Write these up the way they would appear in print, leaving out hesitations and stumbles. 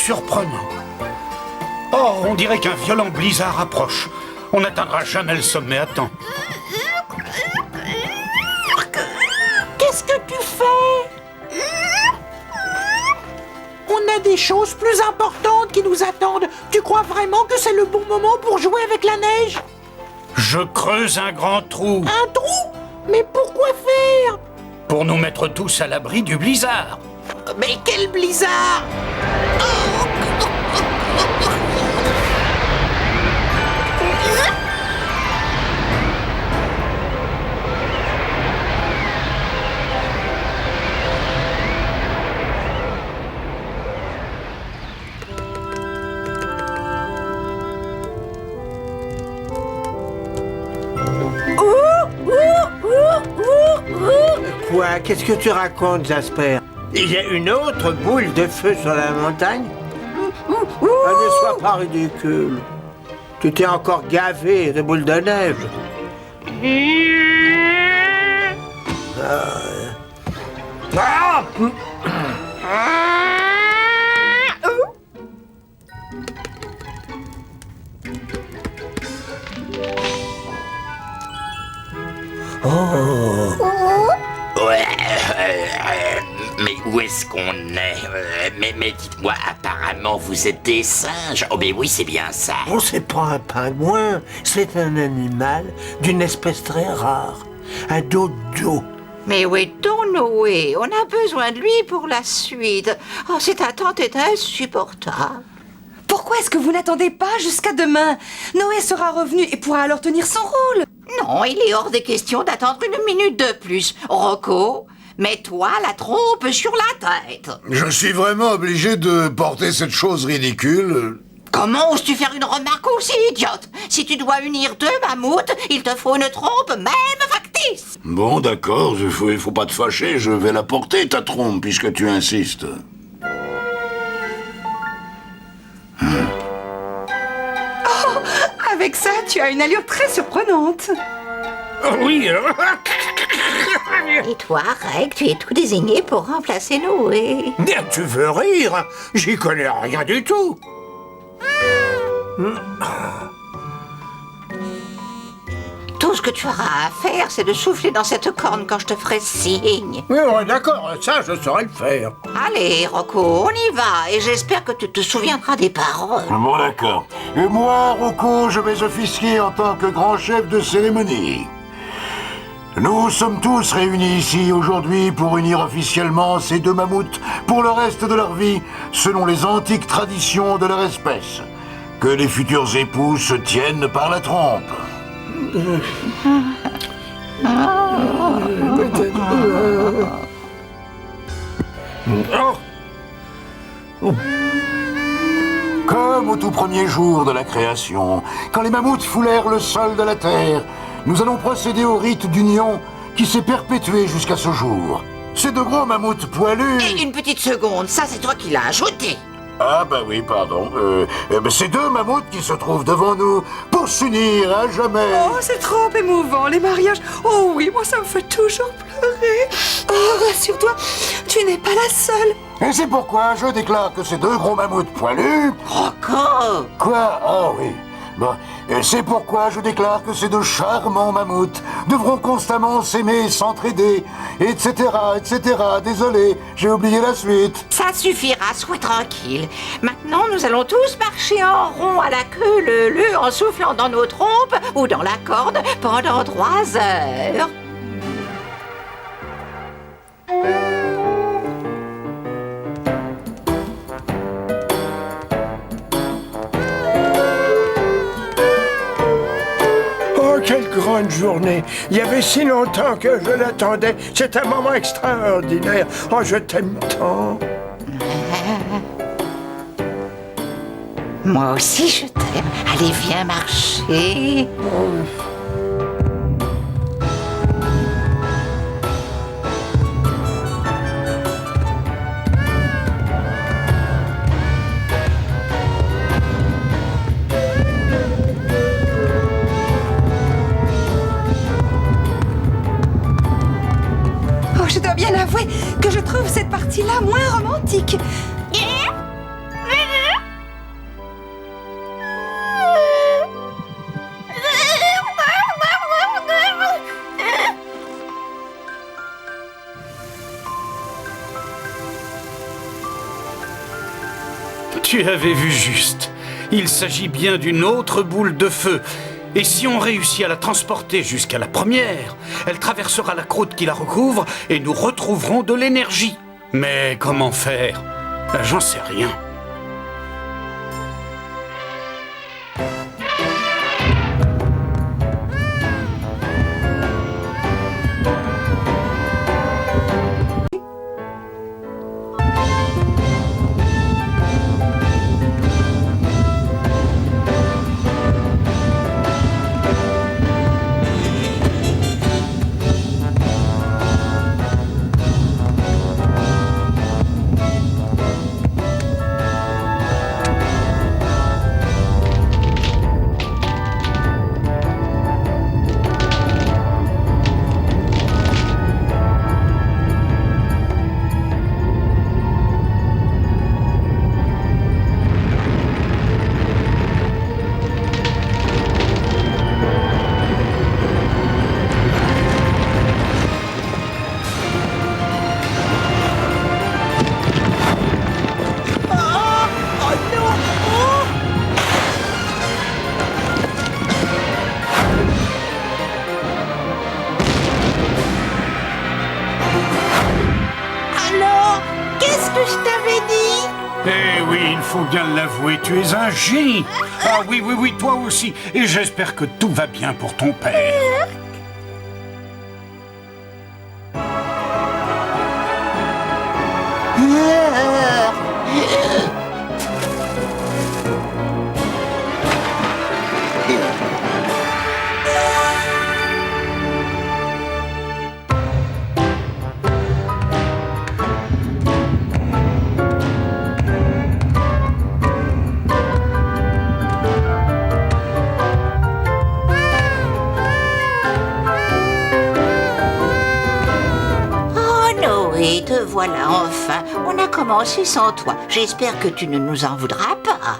surprenant. Oh, on dirait qu'un violent blizzard approche. On n'atteindra jamais le sommet à temps. Qu'est-ce que tu fais? On a des choses plus importantes qui nous attendent. Tu crois vraiment que c'est le bon moment pour jouer avec la neige? Je creuse un grand trou Un trou? Mais pourquoi faire? pour nous mettre tous à l'abri du blizzard. Mais quel blizzard! Quoi? Qu'est-ce que tu racontes, Jasper? Il y a une autre boule de feu sur la montagne? Ah, ne sois pas ridicule. Tu t'es encore gavé de boules de neige. Mais où est-ce qu'on est? Mais dites-moi, apparemment vous êtes des singes. Oh mais oui, c'est bien ça. Oh, c'est pas un pingouin, c'est un animal d'une espèce très rare. Un dodo. Mais où est ton Noé? On a besoin de lui pour la suite. Oh, cette attente est insupportable. Pourquoi est-ce que vous n'attendez pas jusqu'à demain? Noé sera revenu et pourra alors tenir son rôle. Non, il est hors des questions d'attendre une minute de plus. Rocco, mets-toi la trompe sur la tête. Je suis vraiment obligé de porter cette chose ridicule. Comment oses-tu faire une remarque aussi idiote? Si tu dois unir deux mammouths, il te faut une trompe même factice. Bon, d'accord, il faut pas te fâcher, je vais la porter, ta trompe, puisque tu insistes. Avec ça, tu as une allure très surprenante. Oui, Et toi, Reg, tu es tout désigné pour remplacer Noé. Bien, tu veux rire? J'y connais rien du tout. Tout ce que tu auras à faire, c'est de souffler dans cette corne quand je te ferai signe. Oh, d'accord, ça, je saurais le faire. Allez, Rocco, on y va, et j'espère que tu te souviendras des paroles. Bon, d'accord. Et moi, Rocco, je vais officier en tant que grand chef de cérémonie. Nous sommes tous réunis ici aujourd'hui pour unir officiellement ces deux mammouths pour le reste de leur vie, selon les antiques traditions de leur espèce. Que les futurs époux se tiennent par la trompe. Comme au tout premier jour de la création, quand les mammouths foulèrent le sol de la terre, nous allons procéder au rite d'union qui s'est perpétué jusqu'à ce jour. Ces deux gros mammouths poilus... Et une petite seconde, ça c'est toi qui l'as ajouté. Ah bah oui, pardon. Ces deux mammouths qui se trouvent devant nous pour s'unir à jamais. Oh, c'est trop émouvant, les mariages. Oh oui, moi ça me fait toujours pleurer. Oh, rassure-toi, tu n'es pas la seule. Et c'est pourquoi je déclare que ces deux gros mammouths poilus... Rocco! Quoi? Ah oui. Bon, c'est pourquoi je déclare que ces deux charmants mammouths devront constamment s'aimer et s'entraider, etc., etc. Désolé, j'ai oublié la suite. Ça suffira, sois tranquille. Maintenant, nous allons tous marcher en rond à la queue leu-leu en soufflant dans nos trompes ou dans la corde pendant 3 heures. Quelle grande journée! Il y avait si longtemps que je l'attendais. C'est un moment extraordinaire. Oh, je t'aime tant. Moi aussi, je t'aime. Allez, viens marcher. Je dois bien avouer que je trouve cette partie-là moins romantique. Tu avais vu juste. Il s'agit bien d'une autre boule de feu. Et si on réussit à la transporter jusqu'à la première, elle traversera la croûte qui la recouvre et nous retrouverons de l'énergie. Mais comment faire? J'en sais rien. Eh oui, il faut bien l'avouer, tu es un génie. Ah oui, oui, oui, toi aussi. Et j'espère que tout va bien pour ton père. Et te voilà enfin. On a commencé sans toi. J'espère que tu ne nous en voudras pas.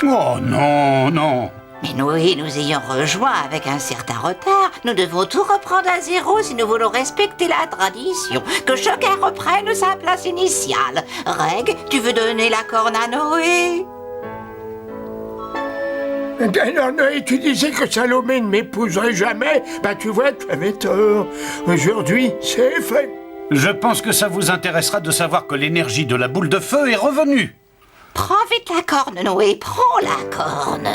Oh non, non. Mais Noé, nous ayant rejoint avec un certain retard. Nous devons tout reprendre à zéro si nous voulons respecter la tradition. Que chacun reprenne sa place initiale. Reg, tu veux donner la corne à Noé? Alors Noé, tu disais que Salomé ne m'épouserait jamais. Bah tu vois, tu avais tort. Aujourd'hui, c'est fait. Je pense que ça vous intéressera de savoir que l'énergie de la boule de feu est revenue. Prends vite la corne, Noé, prends la corne.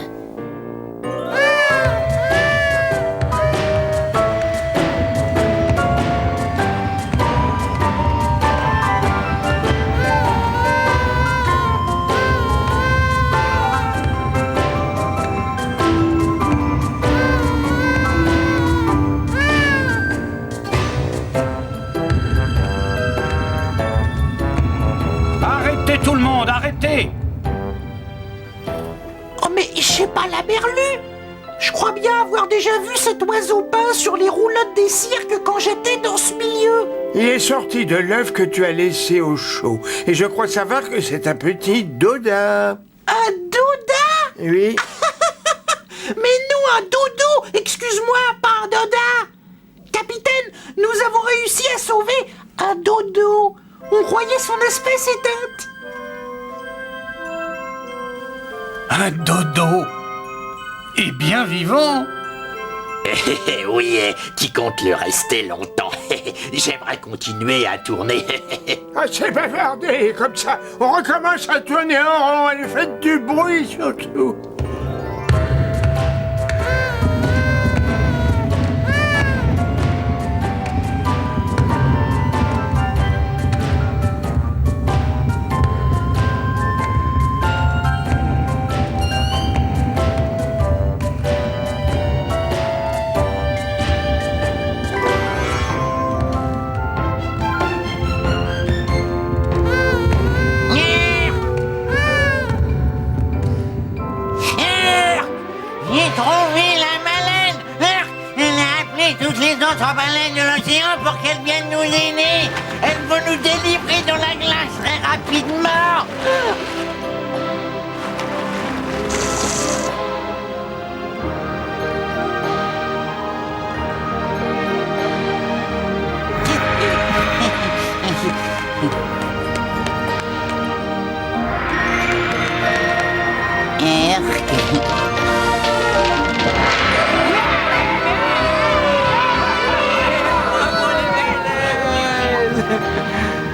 Arrêtez tout le monde, arrêtez! Oh mais c'est pas la berlue! Je crois bien avoir déjà vu cet oiseau peint sur les roulottes des cirques quand j'étais dans ce milieu. Il est sorti de l'œuf que tu as laissé au chaud. Et je crois savoir que c'est un petit doda. Un doda? Oui. Mais non, un dodo! Excuse-moi, pas un doda! Capitaine, nous avons réussi à sauver un dodo. On croyait son espèce éteinte. Un dodo? Et bien vivant? Oui, qui compte le rester longtemps. J'aimerais continuer à tourner. Ah, c'est bavardé, comme ça. On recommence à tourner en rond et faites du bruit surtout. J'ai trouvé la baleine. On a appelé toutes les autres baleines de l'océan pour qu'elles viennent nous aider. Elles vont nous délivrer dans la glace très rapidement.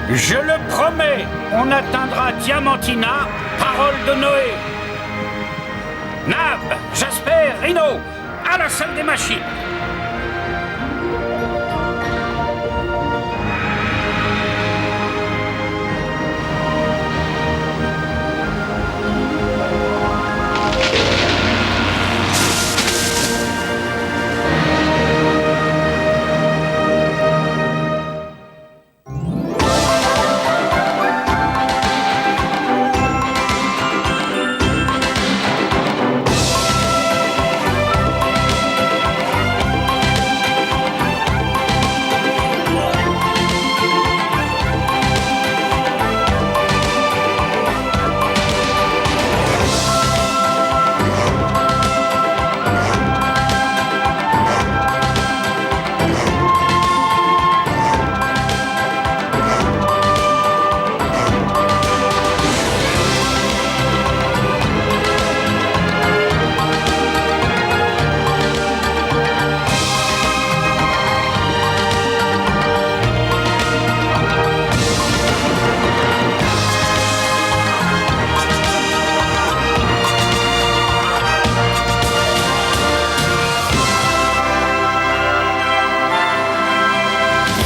Je le promets, on atteindra Diamantina, parole de Noé. Nab, Jasper, Rhino, à la salle des machines.